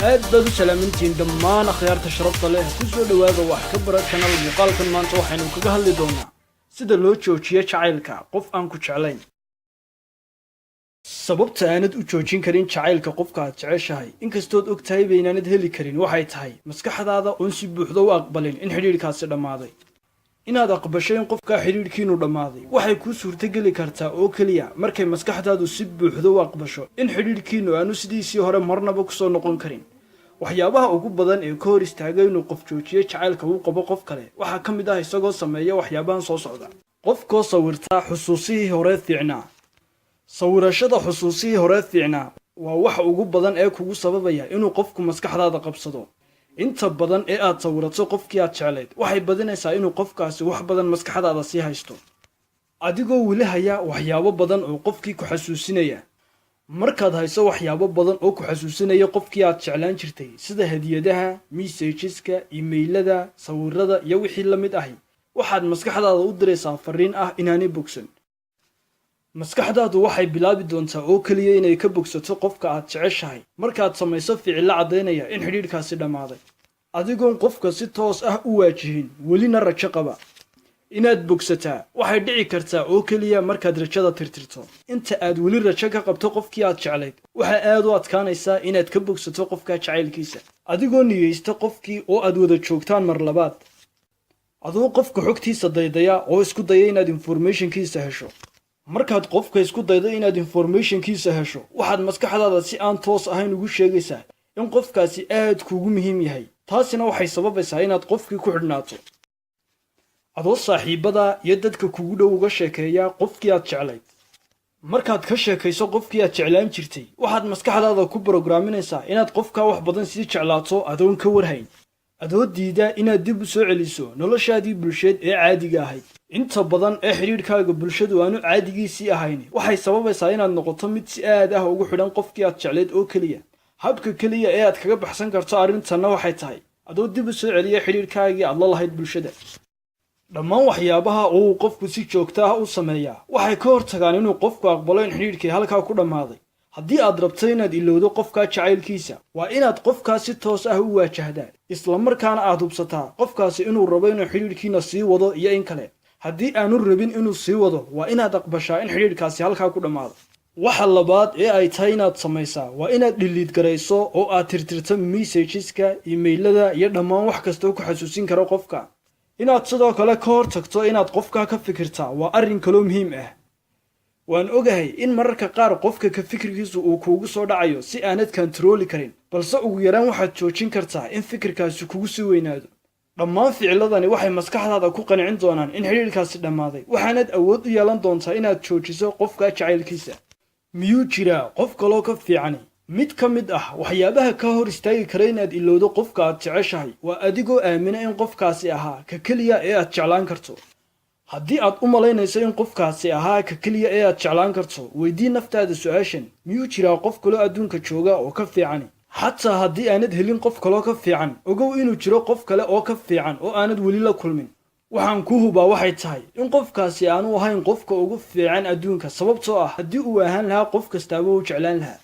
aad baad u salaamintiin dhammaan akhyaarta sharafta leh ku soo dhawaada wax ka bara channel muuqaalkan maanta waxaynu kaga hadli doonaa sida loo joojiyo jacaylka qof aan ku jeclayn sababta aanad u joojin karin jacaylka qofka aad jeceshahay inkastood ogtahay baynaanad heli karin waxay tahay maskaxdaada oon si buuxda u aqbalin in xidhiidhkaasi dhammaaday inaad aqbashay in qofka xidhiidhkiinu dhammaaday waxay kuu suurtageli kartaa oo keliya markay maskaxdaadu si buuxda u aqbasho in xidhiidhkiinu aanu sidiisii hore marnaba ku soo noqon karin waxyaabaha ugu badan ee ka hor istaagay inuu qof joojiyo jacaylka uu qabo qof kale waxaa ka mid ah isagoo sameeya waxyaabahan soo socda qofkoo sawirta xusuusihii hore fiicnaa sawirashada xusuusihii hore fiicnaa waa waxa ugu badan ee kugu sababaya inuu qofku maskaxdaada qabsado inta badan ee aad sawirato qofkii aad jeclayd waxay badinaysaa inuu qofkaasi wax badan maskaxdaada sii haysto adigoo weli haya waxyaabo badan oo qofkii ku xasuusinaya markaad hayso waxyaabo badan oo ku xasuusinaya qofkii aad jeclaan jirtay sida hadiyadaha messageska emailada sawirada iyo wixii la mid ah waxaad maskaxdaada u diraysaa fariin ah inaanay bogsan maskaxdaadu waxay bilaabi doontaa oo kaliya inay ka bogsato qofka aad jeceshahay markaad samayso ficil cadeynaya in xidhiidhkaasi dhammaaday adigoon qofka si toos ah u waajihin welina rajo qaba inaad bogsataa waxay dhici kartaa oo kaliya markaad rajada tirtirto inta aad weli rajo ka qabto qofkii aad jeclayd waxa aad u adkaanaysaa inaad ka bogsato qofka jacaylkiisa adigoo niyeysta qofkii oo aad wada joogtaan mar labaad adoo qofka xogtiisa daydaya oo isku daya inaad informationkiisa hesho markaad qofka isku daydo inaad informationkiisa hesho waxaad maskaxdaada si aan toos ahayn ugu sheegaysaa in qofkaasi aad kuugu muhiim yahay taasina waxay sababaysaa inaad qofkii ku xidhnaato adoo saaxiibada iyo dadka kugu dhow uga sheekeeya qofkii aad jeclayd markaad ka sheekayso qofkii aad jeclaan jirtay waxaad maskaxdaada ku programinaysaa inaad qofka wax badan sii jeclaato adoon ka warhayn adoo diida inaad dib u soo celiso noloshaadii bulsheed ee caadiga ahayd inta badan ee xidhiidhkaaga bulshadu aanu caadigiisii ahayn waxay sababaysaa inaad noqoto mid si aad ah ugu xidhan qofkii aad jeclayd oo keliya habka keliya ee aad kaga baxsan karto arrintanna waxay tahay adoo dib u soo celiya xidhiidhkaagii aad la lahayd bulshada dhammaan waxyaabaha oo uu qofku si joogto ah u sameeyaa waxay ka hortagaan inuu qofku aqbalo in xidhiidhkii halkaa ku dhammaaday haddii aad rabto inaad ilowdo qofka jacaylkiisa waa inaad qofkaas si toos ah u waajahdaa isla markaana aad hubsataa qofkaasi inuu rabo inuu xidhiidhkiina sii wado iyo in kale haddii aanu rabin inuu sii wado waa inaad aqbashaa in xidhiidhkaasi halkaa ku dhammaado waxa labaad ee ay tahay inaad samaysaa waa inaad dhiliid garayso oo aad tirtirto messageska emailada iyo dhammaan wax kastoo ku xasuusin karo qofka inaad sidoo kale ka hor tagto inaad qofka ka fikirtaa waa arrin kaloo muhiim ah waan ogahay in mararka qaar qofka ka fikirkiisu uu kuugu soo dhacayo si aanad kantarooli karin balse ugu yaraan waxaad joojin kartaa in fikirkaasi kugu sii weynaado dhammaan ficiladani waxay maskaxdaada ku qancin doonaan in xidhiidhkaasi dhammaaday waxaanad awood u yeelan doontaa inaad joojiso qofka jacaylkiisa miyuu jiraa qof kaloo ka fiicani mid ka mid ah waxyaabaha ka hor istaagi kara inaad ilowdo qofka aad jeceshahay waa adigoo aamina in qofkaasi ahaa ka keliya ee aad jeclaan karto haddii aad u malaynayso in qofkaasi ahaa ka keliya ee aad jeclaan karto weydii naftaada su-aashan miyuu jiraa qof kaloo adduunka jooga oo ka fiicani xataa haddii aanad helin qof kaloo ka fiican ogow inuu jiro qof kale oo ka fiican oo aanad weli la kulmin waxaan ku hubaa waxay tahay in qofkaasi aanu ahayn qofka ugu fiican adduunka sababtoo ah haddii uu ahaan lahaa qof kastaaba u jeclaan lahaa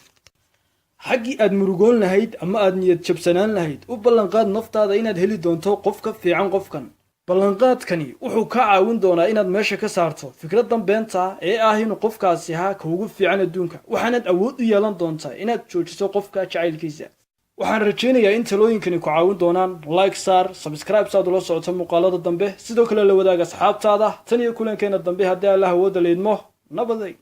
xaggii aad murugoon lahayd ama aad niyad jabsanaan lahayd u ballanqaad naftaada inaad heli doonto qof ka fiican qofkan ballanqaadkani wuxuu kaa caawin doonaa inaad meesha ka saarto fikraddan beenta ee ah inuu qofkaasi ahaa ka ugu fiican adduunka waxaanad awood u yeelan doontaa inaad joojiso qofka jacaylkiisa waxaan rajaynayaa in talooyinkani ku caawin doonaan like saar subscribe saad ula socoto muuqaalada dambe sidoo kale la wadaaga asxaabtaada tan iyo kulankeena dambe haddii allah awoodda leydmo nabaday